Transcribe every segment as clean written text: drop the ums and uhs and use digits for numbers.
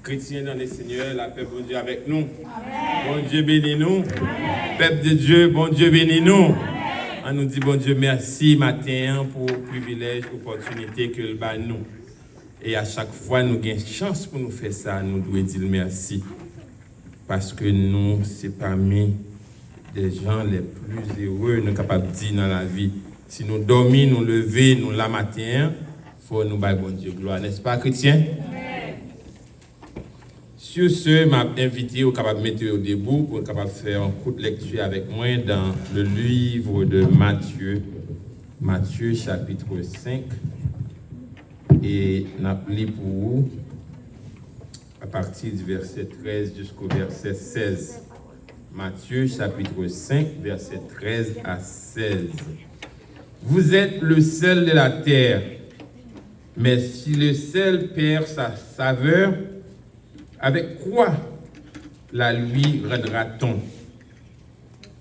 Chrétiens dans les seigneurs, la paix bon Dieu avec nous. Amen. Bon Dieu bénis nous. Amen. Peuple de Dieu, bon Dieu bénis nous. Amen. On nous dit bon Dieu merci matin pour le privilège, l'opportunité que le bat nous. Et à chaque fois nous avons chance pour nous faire ça, nous devons dire merci. Parce que nous, c'est parmi les gens les plus heureux, nous sommes capables de dire dans la vie. Si nous dormons, nous levons, nous la matin, il faut nous battre bon Dieu gloire, n'est-ce pas chrétien? Sur ce, m'a invité au capable de mettre au debout pour capable faire un coup de lecture avec moi dans le livre de Matthieu, Matthieu chapitre 5. Et n'a lu pour vous à partir du verset 13 jusqu'au verset 16. Matthieu chapitre 5, verset 13 à 16. Vous êtes le sel de la terre, mais si le sel perd sa saveur, avec quoi la lui rendra-t-on?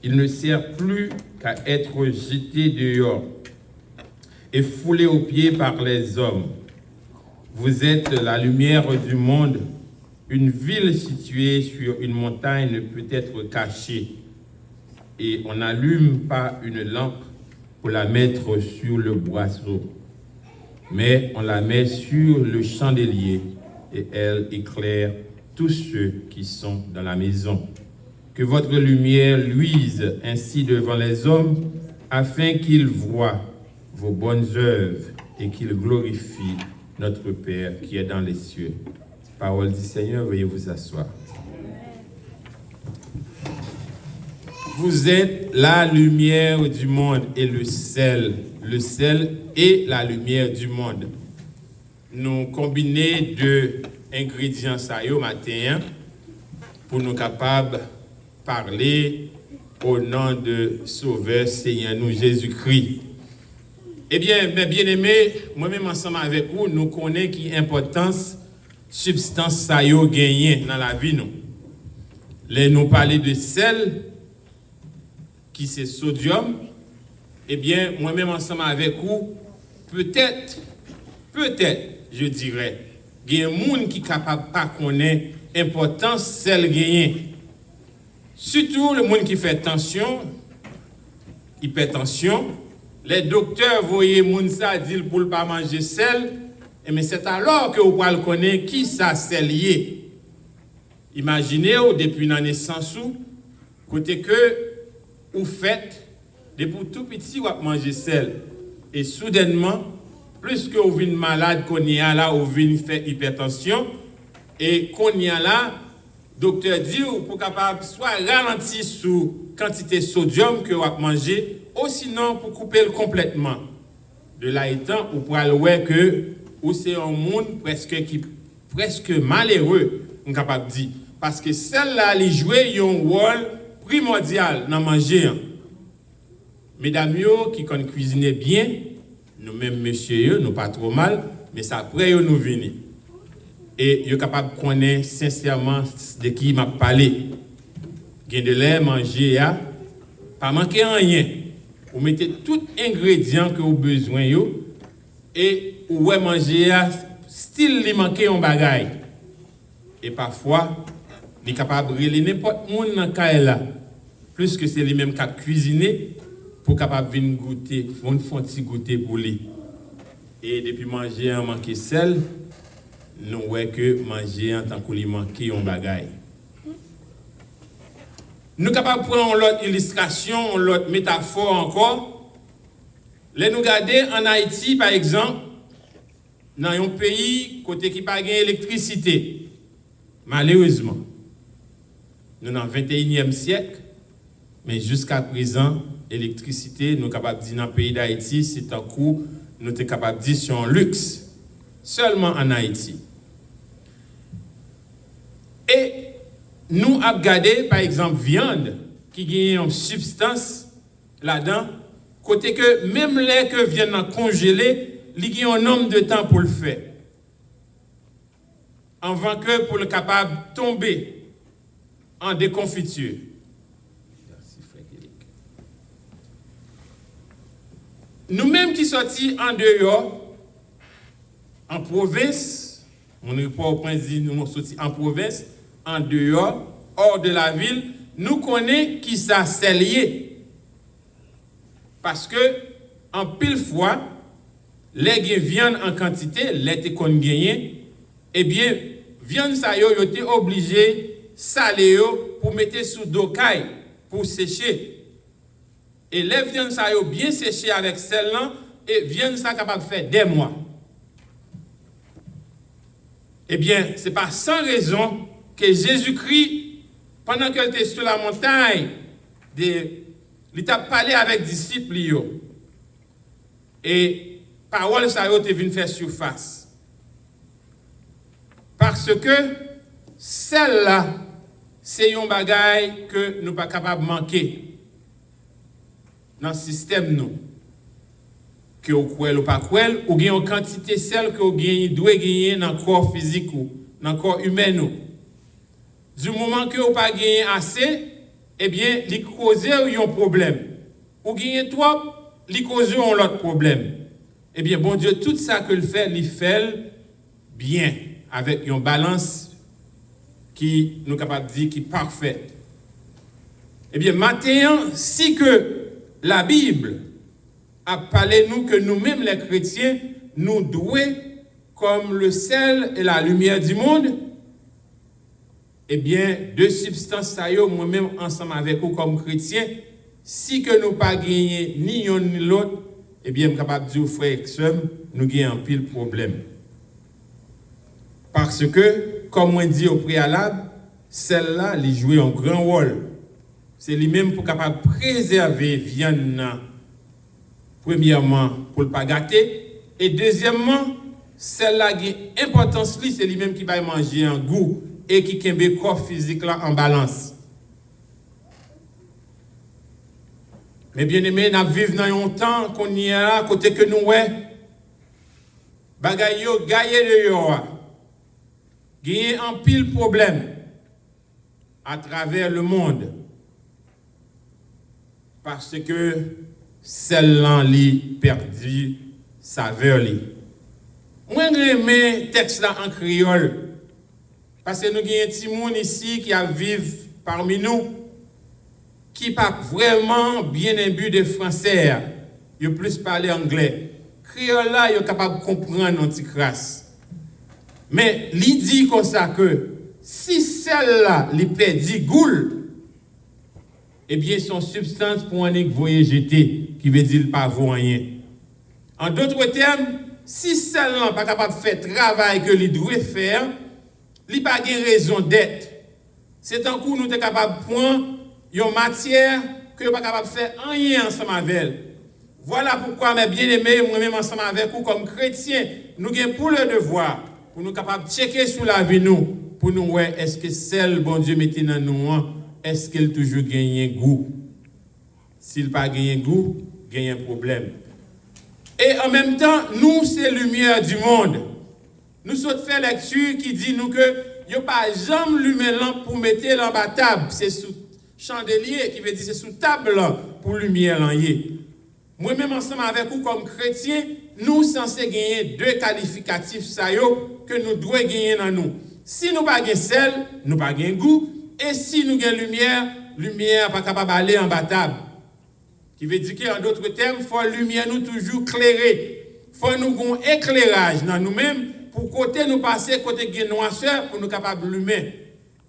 Il ne sert plus qu'à être jeté dehors et foulé aux pieds par les hommes. Vous êtes la lumière du monde. Une ville située sur une montagne ne peut être cachée. Et on n'allume pas une lampe pour la mettre sur le boisseau, mais on la met sur le chandelier et elle éclaire tous ceux qui sont dans la maison. Que votre lumière luise ainsi devant les hommes, afin qu'ils voient vos bonnes œuvres et qu'ils glorifient notre Père qui est dans les cieux. Parole du Seigneur, veuillez vous asseoir. Vous êtes la lumière du monde et le sel est la lumière du monde. Nous combinons deux ingrédients ça au matin pour nous capables de parler au nom de Sauveur Seigneur nous Jésus-Christ. Eh bien, mes bien-aimés, moi-même ensemble avec vous, nous connaissons qui importance substance ça yo gagné dans la vie nous. Les nous parler de sel qui c'est sodium. Eh bien, moi-même ensemble avec vous, peut-être je dirais, il y a des gens qui ne sont capables pas connaître l'importance sel gagné. Surtout le monde qui fait tension, hypertension. Les docteurs voyaient les gens dire pour ne pas manger sel, mais c'est alors que vous pouvez connaître qui ça sel lié. Imaginez depuis la naissance côté que vous faites depuis tout petit vous manger sel et soudainement plus que vous venez malade qu'on y a là, vous venez faire hypertension, et qu'on y a là, docteur dit, pour capable soit ralentir sous quantité de sodium que vous mangez, ou sinon pour couper complètement. De là étant, vous pouvez voir que ou c'est un monde presque malheureux, on capable dire, parce que celle-là, elle joue un rôle primordial dans manger. Mesdames qui cuisinent bien, nous-mêmes, messieurs, nous pas trop mal, mais ça après, nous venons. Et nous sommes capables de connaître sincèrement de qui m'a parlé. Gain de l'air, manger, pas manquer rien. Vous mettez tout ingrédient que vous avez besoin, et vous manger, style li manquer un bagage. Et parfois, vous êtes capable de brûler n'importe où dans le là, plus que c'est lui-même qui a cuisiné, pour capable venir goûter, on fait un petit goûter pour lui. Et depuis manger en manquer sel, nous voyons que manger en tant qu'il manquer un bagaille. Nous sommes capables de prendre l'autre illustration, l'autre métaphore encore. Là, nous regardons en Haïti, par exemple, dans un pays côté qui n'a pas d'électricité. Malheureusement, nous sommes dans le 21e siècle, mais jusqu'à présent, l'électricité, nous sommes capables de dire dans le pays d'Haïti, c'est un coût, nous sommes capables de dire c'est un luxe, seulement en Haïti. Et nous avons regardé, par exemple, viande, qui a une substance là-dedans, côté que même les que viennent congeler, il y a un nombre de temps pour le faire. Avant que pour le capable de tomber en déconfiture. Nous-mêmes qui sortis en dehors, en province, Mon report dit nous sorti en province, en dehors, hors de la ville, nous connaissons qui ça c'est lié. Parce que, en pile fois, les viande en quantité, les te kon gagné, eh bien, viande ça yo été obligé saler pour mettre sous d'ocaille pour sécher. Et les viande ça yo bien séché avec celle-là, et viande ça capable de faire des mois. Eh bien, c'est pas sans raison que Jésus-Christ, pendant qu'il était sur la montagne, il a parlé avec les disciples. Et parole ça est venue faire surface. Parce que celle-là, c'est un bagage que nous ne sommes pas capables de manquer dans le système. Nous. Que vous croyez ou pas croyez, ou bien une quantité celle que vous doit gagner dans le corps physique ou dans le corps humain. Du moment que vous pas gagné assez, eh bien, il cause un problème. Ou gagnez trop, il cause un autre problème. Eh bien, bon Dieu, tout ça que il fait bien, avec une balance qui nous capable de dire qui est parfaite. Eh bien, maintenant, si que la Bible a parlé nous que nous-mêmes les chrétiens, nous doués comme le sel et la lumière du monde, eh bien, deux substances ça yo moi-même ensemble avec vous comme chrétiens, si que nous pas gagné ni l'un ni l'autre, eh bien, je suis capable de dire frère et sœur, nous gagnons un pile problème. Parce que, comme on dit au préalable, celle-là, elle joue un grand rôle. C'est lui-même pour capable de préserver viande. Premièrement, pour ne pas gâter. Et deuxièmement, celle-là qui est importance, c'est lui-même qui va manger en goût et qui kembe le corps physique là en balance. Mais bien aimé, nous vivons dans un temps qu'on y a, côté que nous, bagay yo gaye de yo, gagne un pile problème à travers le monde. Parce que celle-là li perdu saveur li. Moi j'aime texte là en créole parce que nous avons un petit monde ici qui vivent parmi nous qui pas vraiment bien imbu de français, ils plus parler anglais. Créole là, ils sont capables de comprendre un petit crasse. Mais il dit comme ça que si celle-là li perdu goût, eh bien, son substance pour un voyage jeté, qui veut dire pas vaut rien. En d'autres termes, si celle-là n'est pas capable de faire le travail que il doit faire, il n'a pas de raison d'être. C'est un coup nous sommes capables de prendre une matière que nous ne sommes pas capable de faire rien ensemble avec elle. Voilà pourquoi, mes bien-aimés, moi-même ensemble avec vous, comme chrétiens, nous avons pour le devoir, pour nous capables de checker sur la vie, nous, pour nous voir est-ce que celle, bon Dieu, mettait dans nous, est-ce qu'elle toujours gagne goût? S'il pas gagne goût, gagne un problème. Et en même temps, nous, c'est lumière du monde. Nous sommes fait lecture qui dit nous que il n'y a pas jamais lumière pour mettre dans la table. C'est sous chandelier, qui veut dire c'est sous table pour lumière là. Moi-même, ensemble avec vous, comme chrétiens, nous sommes censés gagner deux qualificatifs ça que nous devons gagner dans nous. Si nous pas gagner sel, nous pas gagner goût. Et si nous avons lumière pas capable d'aller en bas table. Qui veut dire qu'en d'autres termes, il faut la lumière nous toujours clairer. Il faut nous avoir un éclairage dans nous-mêmes pour côté nous passer côté de noirceur pour nous capables de lumière.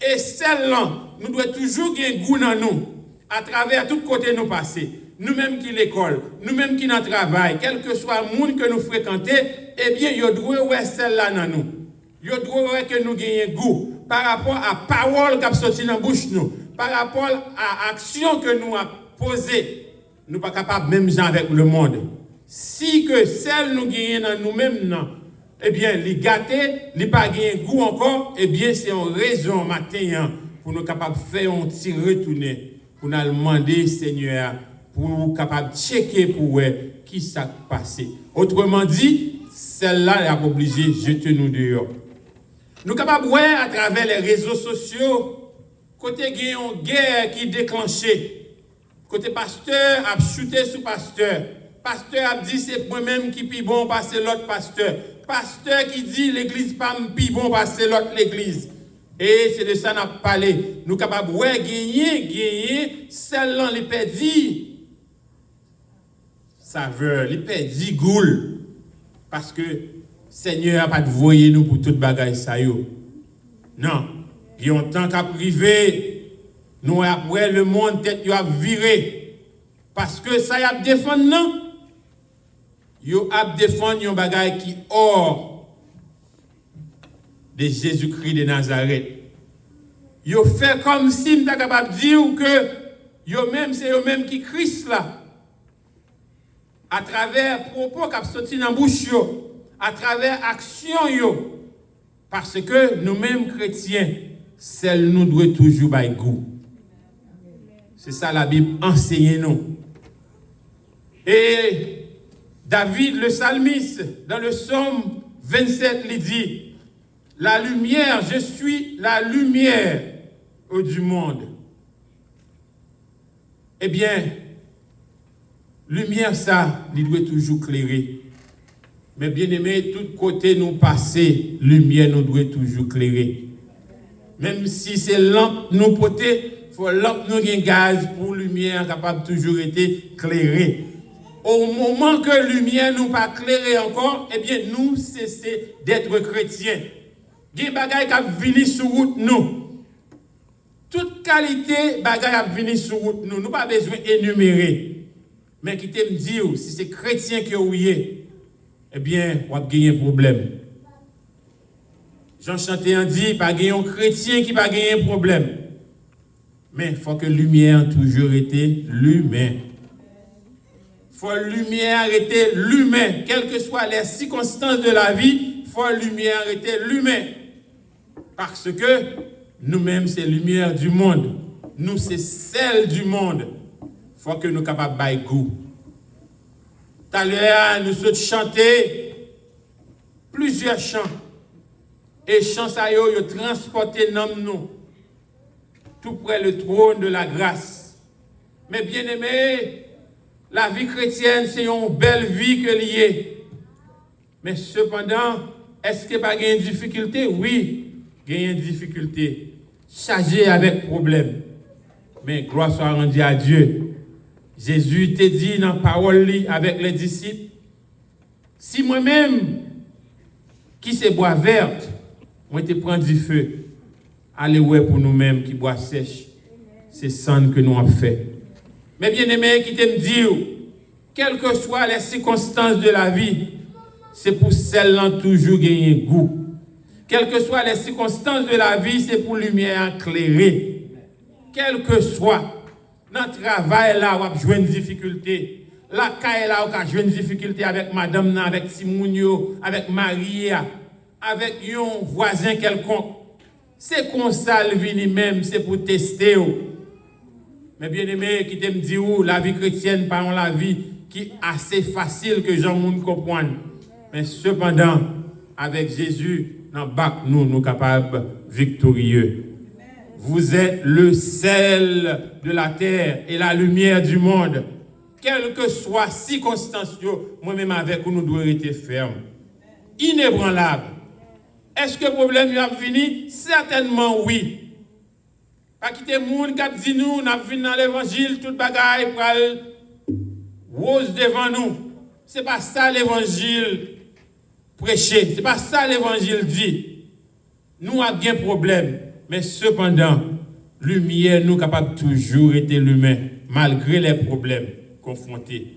Et celle-là, nous devons toujours gagner goût dans nous, à travers tout côté nous passer. Nous-mêmes qui l'école, nous-mêmes qui dans le travail, quel que soit le monde que nous fréquentons, eh bien, il doit avoir celle-là dans nous. Il doit avoir que nous gagnons goût par rapport à la parole qui a sorti dans la bouche nous, par rapport à l'action que nous avons posée. Nous ne sommes pas capables même gens avec le monde. Si que celle nous gagnons dans nous-mêmes, eh bien, les gâter, les pas gagner goût encore, eh bien, c'est une raison matin pour nous capables de faire un petit retourner, pour nous demander, Seigneur, pour nous capables de checker pour voir qui s'est passé. Autrement dit, celle-là est obligée de jeter nous dehors. Nous sommes capables de voir à travers les réseaux sociaux, côté il y a une guerre qui est déclenchée. Côté pasteur a chuté sous pasteur. Pasteur a dit c'est moi-même qui pi bon passer l'autre pasteur. Pasteur qui dit l'église pas pi bon passer l'autre l'église. Et c'est de ça qu'on a parlé. Nous sommes capables de gagner, celle-là, les perdit saveur, les perdit goût. Parce que Seigneur n'a pas de voyer nous pour toute bagaille ça yo. Non. Il y a un temps qu'à privé, nous après le monde tête yo a viré. Parce que ça y a défendre non. Yo a défendre un bagaille qui hors de Jésus-Christ de Nazareth. Yo fait comme si m'ta capable dire que yo même c'est yo même qui Christ là. À travers propos qui sorti dans bouche yo, à travers action yo. Parce que nous-mêmes chrétiens, celle nous doit toujours bailler goût. C'est ça la Bible enseigne nous. Et David le psalmiste dans le psaume 27 il dit la lumière, je suis la lumière du monde. Eh bien, lumière ça, il doit toujours clairer. Mais bien aimé, tout côté nous passer, lumière nous doit toujours clairer. Même si c'est lampe nous porter, faut lampe nous gain gaz pour lumière capable toujours être clairée. Au moment que lumière nous pas clairée encore, eh bien nous cesser d'être chrétiens. Gen bagay qui vini sur route nous. Toute qualité bagay a vini sur route nous. Nous pas besoin énumérer. Mais qui te me dire si c'est chrétien que vous êtes, eh bien, on va gagner un problème. Jean Chanté dit pas gagner un chrétien qui pas gagner un problème. Mais il faut que lumière toujours été l'humain. Faut lumière arrêter l'humain, quelles que soient les circonstances de la vie, faut lumière arrêter l'humain. Parce que nous-mêmes, c'est lumière du monde. Nous, c'est celle du monde. Faut que nous soyons capables de bailler goût. Tout à l'heure, nous sommes chanter plusieurs chants. Et chants ça yo transporté dans nous, tout près le trône de la grâce. Mais bien aimé, la vie chrétienne, c'est une belle vie que liée. Mais cependant, est-ce qu'il n'y a pas de difficulté? Oui, il y a une difficulté. Chargé avec problème. Mais gloire soit rendue à Dieu. Jésus t'a dit dans la parole avec les disciples, si moi-même, qui c'est bois verte, moi te prends du feu, allez ouais pour nous-mêmes qui bois sèche. C'est ça que nous avons fait. Mais bien aimé, qui t'aime dire, quelles que soient les circonstances de la vie, c'est pour celle-là toujours gagner goût. Quelles que soient les circonstances de la vie, c'est pour lumière éclairée. Quel que soit notre travail là, on a joué une difficulté. La caille là, on a joué une difficulté avec madame, avec Simounio, avec Maria, avec un voisin quelconque. C'est comme ça le vini même, c'est pour tester. Mais bien aimé, qui t'aime dire la vie chrétienne, pas la vie qui est assez facile que Jean moun comprenne. Mais cependant, avec Jésus, nous sommes capables victorieux. Vous êtes le sel de la terre et la lumière du monde. Quelle que soit circonstance, moi-même avec vous, nous devons être fermes. Inébranlables. Est-ce que le problème a fini? Certainement oui. Pas quitter le monde qui dit nous, nous avons fini dans l'évangile, toute bagaille pour rose devant nous. Ce n'est pas ça l'évangile prêché. Ce n'est pas ça l'évangile dit. Nous avons bien problème. Mais cependant, lumière nous capable toujours être l'humain, malgré les problèmes confrontés.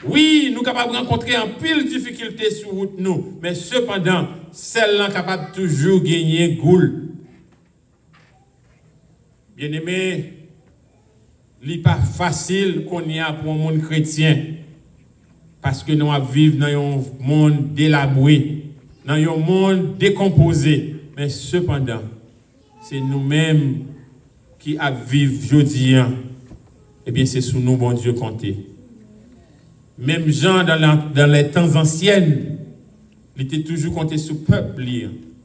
Oui, nous capables de rencontrer un pile de difficultés sur route nous, mais cependant, celle-là capable toujours gagner goût. Bien aimé, il n'est pas facile qu'on y a pour un monde chrétien, parce que nous vivons dans un monde délabré, dans un monde décomposé, mais cependant, c'est nous-mêmes qui vivons aujourd'hui. Eh bien, c'est sous nous, bon Dieu, compter. Même Jean, dans les temps anciens, il était toujours compté sur le peuple.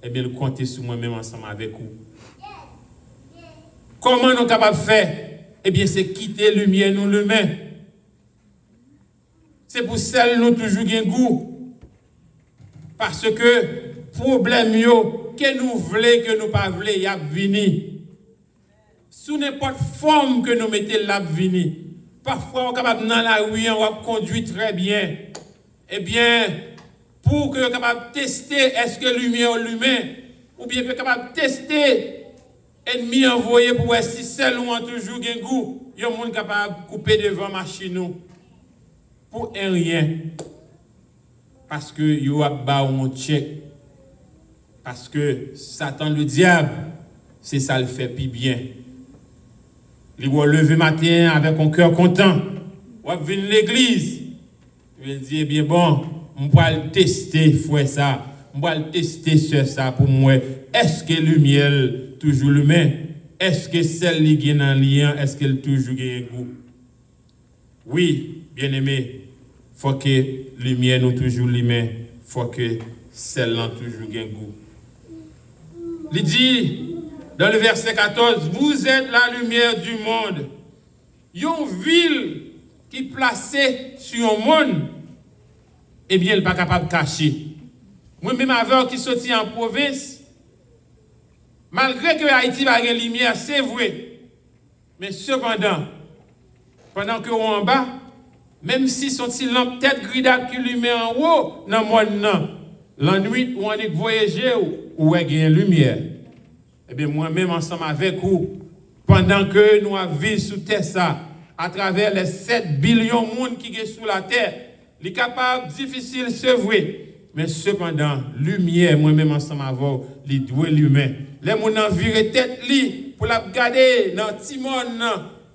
Eh bien, il comptait sur moi-même ensemble avec vous. Comment nous sommes capables de faire? Eh bien, c'est quitter la lumière, nous, l'humain. C'est pour celle nous toujours gen goût. Parce que problème yo que nous voulons que nous pas voulons y a vini. Sous n'importe forme que nous mettons la vini. Parfois on capable dans la rue on va conduire très bien. Eh bien pour que capable tester est-ce que lumière l'humain ou bien capable tester ennemi envoyé pour voir si celle ou toujours gen goût, yon monde capable couper devant machine nous pour un rien. Parce que yo a ba on check. Parce que Satan le diable, c'est ça le fait plus bien. Il va lever matin avec un cœur content. On va venir l'église. Il dit eh bien bon, on va le tester frère ça. On va le tester sur ça pour moi. Est-ce que lumière toujours l'humain? Est-ce que celle qui est dans lien, est-ce qu'elle toujours gagne goût? Oui, bien-aimé, faut que lumière nous toujours l'humain, faut que celle-là toujours gagne goût. Il dit dans le verset 14, vous êtes la lumière du monde. Une ville qui placée sur un monde, eh bien, elle n'est pas capable de cacher. Moi-même, avant qui sorti en province, malgré que Haïti va avoir une lumière, c'est vrai. Mais cependant, pendant que on en bas, même si son petit lampe tête grida qui lumière en haut, dans le monde, la nuit, où on est voyager, où il y a une lumière. Eh bien, moi-même, ensemble avec vous, pendant que nous vivons sous terre, ça, à travers les 7 billions de monde qui sont sous la terre, les capables, difficile, c'est vrai. Mais cependant, lumière, moi-même, ensemble avec vous, les doigts l'humain. Les gens ont viré tête pour la garder dans le petit monde,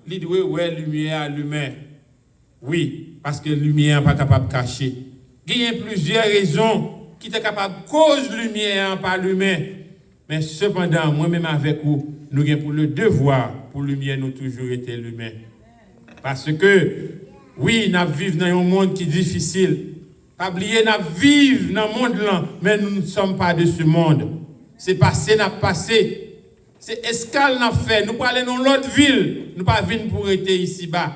les doigts, ouais, lumière, l'humain. Oui, parce que la lumière n'est pas capable de cacher. Il y a plusieurs raisons qui sont capables de cause lumière par l'humain. Mais cependant, moi-même avec vous, nous avons pour le devoir, pour la lumière, nous toujours été l'humain. Parce que, oui, nous vivons dans un monde qui est difficile. Pas oublier, nous vivons dans ce monde-là, mais nous ne sommes pas de ce monde. C'est passé, n'a passé. C'est escale n'a fait. Nous parlons dans l'autre ville. Nous pas venir pour être ici-bas.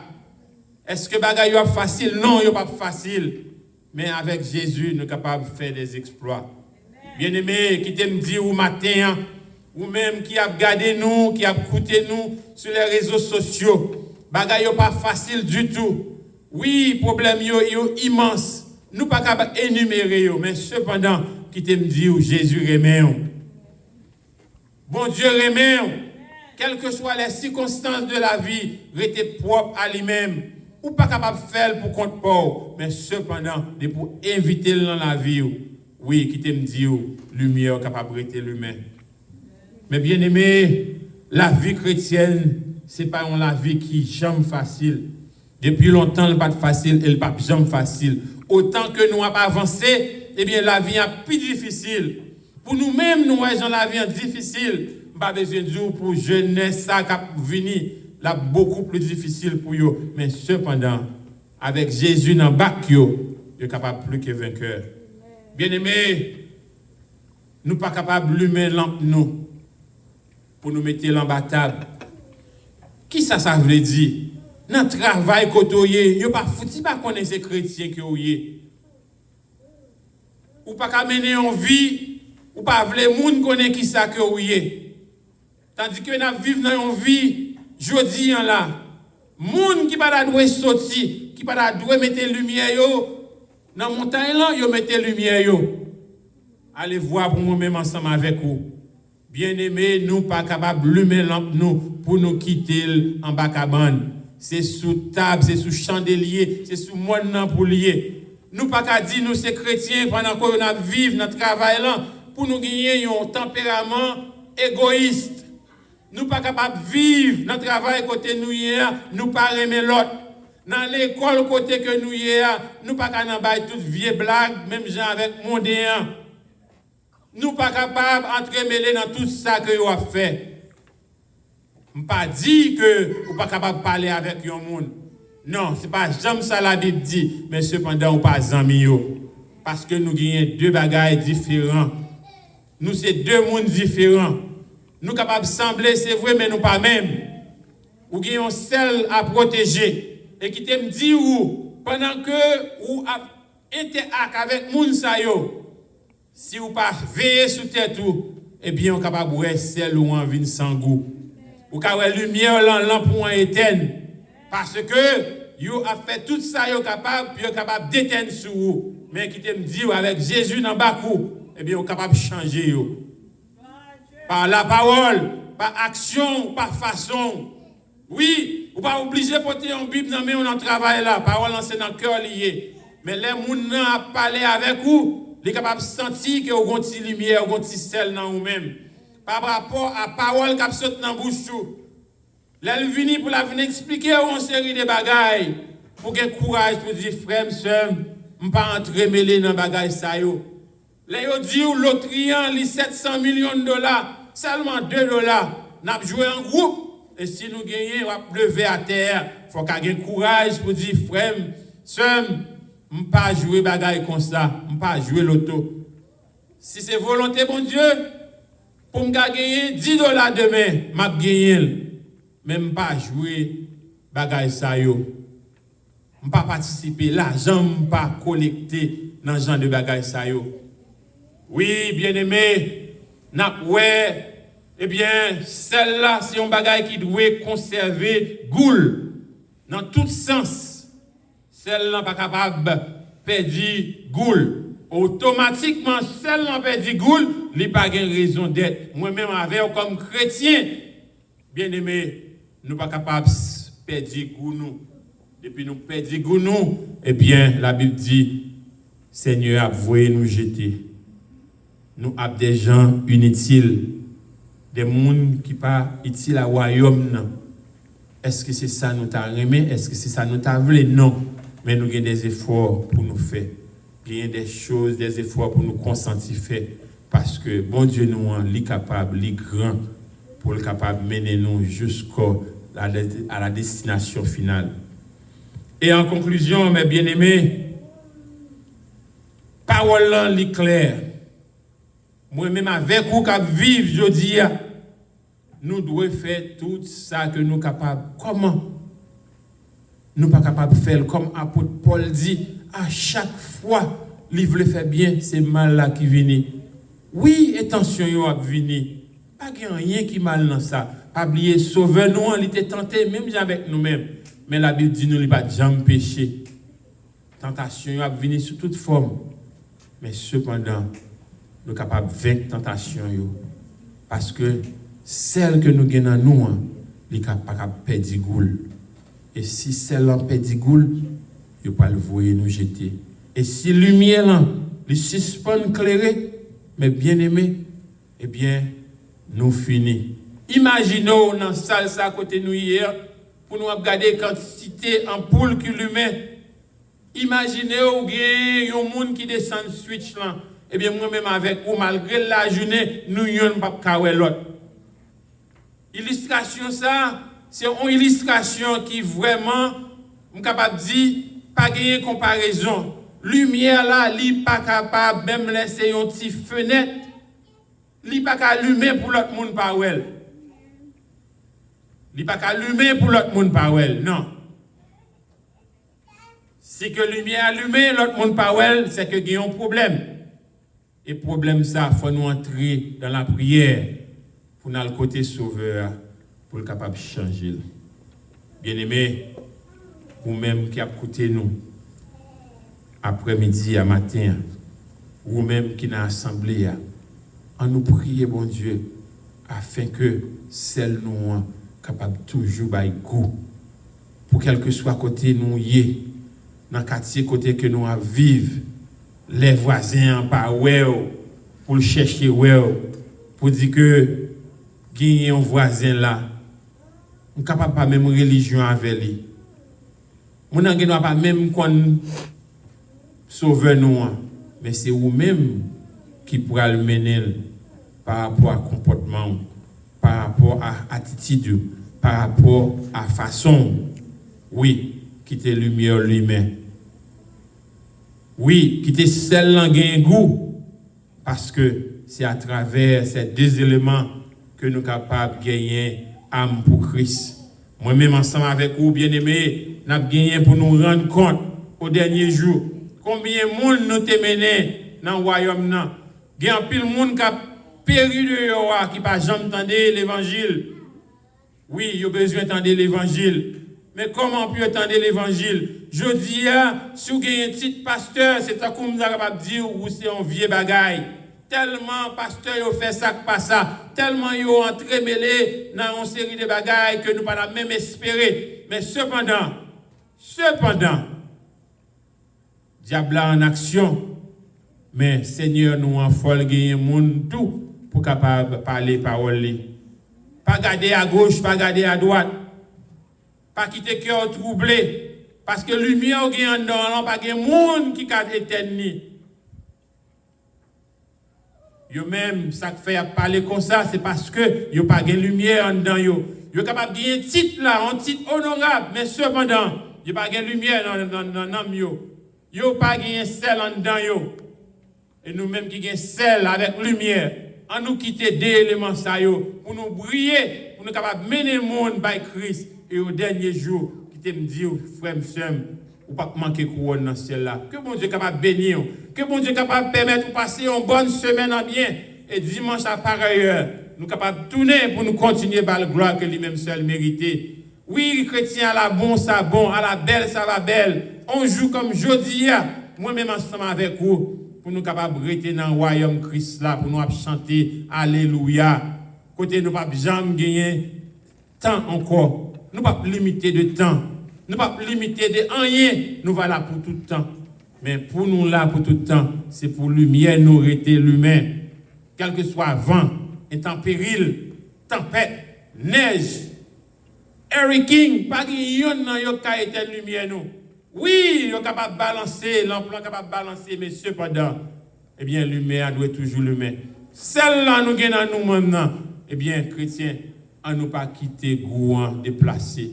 Est-ce que bagaille est facile? Non, il n'est pas facile. Mais avec Jésus, nous sommes capables de faire des exploits. Bien-aimés, qui t'aime dire au matin, ou même qui a regardé nous, qui a écouté nous sur les réseaux sociaux, bagaille n'est pas facile du tout. Oui, problème est immense. Nous ne sommes pas capables d'énumérer, mais cependant, qui t'aime dire Jésus remet. Bon Dieu remet. Quelles que soient les circonstances de la vie, rester propre à lui-même. Ou pas capable de faire pour compte pauvre, mais cependant, pour inviter dans la vie. Oui, qui t'aime dire, lumière capable de rester l'humain. Mais bien aimé, la vie chrétienne, ce n'est pas la vie qui est jamais facile. Depuis longtemps, elle n'est pas facile, elle n'est pas jamais facile. Autant que nous avons avancé, eh bien la vie est plus difficile. Pour nous-mêmes, nous voyons la vie difficile. Pas besoin de dire pour jeunesse, ça qui a venu, là beaucoup plus difficile pour eux. Mais cependant, avec Jésus dans le bac, ils sont capables plus que vainqueurs. Bien-aimés, nous ne sommes pas capables de lumer lampe nous pour nous mettre en bataille. Qui ça veut dire? Dans le travail que vous avez, vous ne pas foutu pas connaître ces chrétiens que vous avez. Ou pas qu'à mener en vie, ou pas vouloir les gens connaître qui ça que vous avez. Tandis que nous vivons dans une vie, jodi là, gens qui pas doit sortir, qui pas doit mettre lumière dans la montagne là, yo mettez lumière yo. Allez voir pour moi-même ensemble avec vous. Bien-aimés, nous pas capables de lumer lampe nous pour nous quitter en bas cabane. C'est sous table, c'est sous chandelier, c'est sous monde pour lier. Nous pas qu'à dire nous c'est chrétiens pendant qu'on a vivre notre travail là pour nous gagner un tempérament égoïste. Nous pas capables de vivre notre travail côté nous pas aimer l'autre. Dans l'école côté que nous pas capables de toutes vieilles blagues même gens avec mondéen. Nous pas capables d'entremêler dans tout ça que vous avez fait. Je ne pas dire que vous pas capable de parler avec un monde. Non, ce n'est pas jamais ça la Bible dit, mais cependant, vous pas amis. Parce que nous avons deux bagages différents. Nous sommes deux mondes différents. Nous sommes capables de sembler, c'est vrai, mais nous pas même. Nous avons un seul à protéger. Et qui t'aime dire pendant que ou interact avec moun sa yo, si ou pas veiller sous tête ou, eh bien, on est capable de voir celle ou en vin sans goût. Ou capable de lumière lampe pour éteindre. Parce que, yo a fait tout ça, yo capable, puis yo capable d'éteindre sur vous. Mais qui te me dit, avec Jésus dans Bakou, eh bien, on est capable de changer yo. Par la parole, par action, par façon. Oui, ou pas obligé de porter une Bible dans mais on en travaille là. Parole c'est dans le cœur lié. Mais les gens a parlé avec vous, les capables de sentir que vous avez une lumière, vous avez une sel dans vous-même. Par rapport à la parole qui saute dans la bouche. Là, elle vient pour la venir expliquer une série de bagailles. Pour qu'il y ait courage pour dire, frère, sœur, je ne pas entrer mêlé dans les bagailles. Là, il dit, l'autre triant, les 700 millions de dollars, seulement 2 dollars. Nous avons joué en groupe. Et si nous gagnons, on va lever à terre. Il faut qu'il y ait courage pour dire, frère, sœur, je ne pas jouer bagaille comme ça. Je ne pas jouer l'auto. Si c'est volonté, bon Dieu, pour me gagner 10 dollars demain, je vais gagner. Même pas jouer bagaille ça yo. Je ne pas participer l'argent, je ne pas collecter dans ce genre de bagaille ça yo. Oui, bien aimé, eh bien, celle-là, c'est un bagaille qui doit conserver goule dans tout sens. Celle-là pas capable de perdre goule. Automatiquement, celle-là perd goule, il n'y a pas de raison d'être. Moi-même, avec comme chrétien, bien aimé, nous ne sommes pas capables de perdre goule. Depuis nous perdons goule, eh bien, la Bible dit, Seigneur, veuillez nous jeter. Nous avons des gens inutiles, des gens qui ne sont pas utiles au royaume. Est-ce que c'est ça nous t'a aimé? Est-ce que c'est ça nous t'a voulu? Non. Mais nous avons des efforts pour nous faire. Il y a des choses, des efforts pour nous consentir faire. Parce que bon Dieu nous est capable, il est grand, pour le capable de mener nous jusqu'à la destination finale. Et en conclusion, mes bien-aimés, parole là, est claire. Moi-même avec vous qui vivons, je dis, nous devons faire tout ça que nous sommes capables. Comment? Nous ne sommes pas capables de faire comme l'apôtre Paul dit, à chaque fois, il veut faire bien, c'est mal là qui vient. Oui, attention, il va venir. Pas qu'il y ait rien qui mal dans ça. Pas oublier, sauvez-nous, il était tenté, même avec nous-mêmes. Mais la Bible dit, nous ne pas jamais péché. Tentation va venir sous toute forme. Mais cependant, nous sommes capables de vaincre tentation. Parce que celle que nous gagnons, nous, nous ne sommes pas capables de perdre goule. Et si celle-là perd goule, il ne pas le voir nous jeter. Et si lumière là, le suspend clairé, mais bien aimé, eh bien, nous finissons. Imaginons dans la salle à côté de nous hier, pour nous regarder la quantité d'ampoule qui l'humain. Imaginez ou bien un monde qui descend le switch là. Eh bien, moi-même avec vous, malgré la journée, nous n'avons pas de l'autre. Illustration ça, c'est une illustration qui vraiment, je suis capable de dire, pas gagner comparaison. Lumière là, il n'est pas capable même laisser une petite fenêtre. Il n'est pas capable d'allumer pour l'autre monde par elle. Il n'est pas capable d'allumer pour l'autre monde par elle, non. Si que lumière allumée, l'autre monde par elle, c'est que il y a un problème. Et problème ça, il faut nous entrer dans la prière pour nous le côté sauveur, pour le capable de changer. Bien-aimés, vous-même qui avez écouté nous, après-midi à matin, vous-même qui n'a assemblé, en nous prier, bon Dieu, afin que celle nous capable toujours bailler goût, pour quel que soit côté nous y dans le quartier côté que nous vivons, les voisins en pas pour le chercher pour dire que il y a un voisin là, on capable pas même religion avec lui. On n'a pas même qu'on sauver nous, mais c'est vous-même qui pourra le mener par rapport à comportement, par rapport à attitude, par rapport à façon, oui, qui te lumière lui-même. Oui, qui te celle là gain goût, parce que c'est à travers ces deux éléments que nous sommes capables de gagner âme pour Christ. Moi-même, ensemble avec vous, bien-aimés, nous avons gagné pour nous rendre compte au dernier jour. Combien de monde nous te mené dans le royaume nan? Il y a un pile monde qui a péri de yo qui pas jamais entendu l'évangile. Oui, il a besoin d'entendre l'évangile. Mais comment on peut entendre l'évangile? Je dis, si vous avez un titre pasteur, c'est un comme ça capable de dire ou c'est un vieux bagaille. Tellement pasteur yo fait ça que pas ça, tellement yo entremêlé dans une série de bagailles que nous pas même espérer. Mais cependant, diable en action. Mais Seigneur nous en folle gagner monde tout pour capable parler parole. Pas garder à gauche, pas garder à droite. Pas quitter cœur troublé parce que lumière gagne dans pas gagne monde qui a éteindre. Yo même ça fait parler comme ça c'est parce que yo pas gagne lumière en dedans yo. Yo capable gagner un titre là, un titre honorable mais cependant, yo pas gagne lumière dans yo. Yo pas gagne sel en dedans yo. Et nous même qui gagne sel avec lumière, en nous quitter deux éléments ça yo pour nous briller, pour nous capable mener le monde by Christ. Et au dernier jour, qui te me dit, frère, ou pas manquer couronne dans ce ciel-là. Que bon Dieu capable bénir, que bon Dieu capable permettre de passer une bonne semaine en bien. Et dimanche à pareille heure, nous capables de tourner pour nous continuer par la gloire que lui-même seul méritait. Oui, chrétien, à la bon, ça bon, à la belle, ça va belle. On joue comme jeudi, moi-même ensemble avec vous, pour nous capables de rester dans le royaume Christ là, pour nous chanter Alléluia. Côté nous pas jamais gagner temps encore. Nous ne pouvons pas limiter de temps. Nous ne pouvons pas limiter de rien. Nous voilà là pour tout le temps. Mais pour nous là pour tout le temps, c'est pour lumière nous rester l'humain. Quel que soit vent, intempéril, tempête, neige, hurricane, pas de yon nan yo ka éteindre lumière nous. Oui, yo capable balancer, l'emploi capable balancer, mais cependant, eh bien lumière doit toujours l'humain. Celle-là nous gagne dans nous maintenant. Eh bien chrétien, on ne pas quitter goût déplacé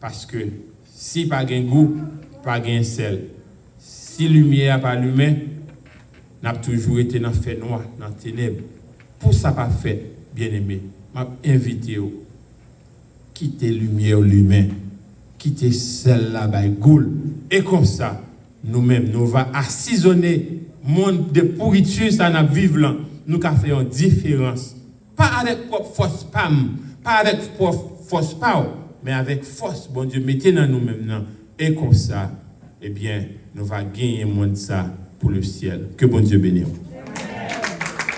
parce que si pas gain goût pas gain sel si lumière pas l'humain n'a toujours été dans fait noir dans ténèbres pour ça pas fait bien-aimé m'a invité au quitter lumière l'humain quitter sel là by goût et comme ça nous-mêmes nous va assaisonner monde de pourriture ça n'a vivre là nous ca faire une différence. Pas avec force pam, pas avec force power, mais avec force, bon Dieu, mettez dans nous-mêmes. Et comme ça, eh bien, nous allons gagner monde ça pour le ciel. Que bon Dieu bénisse.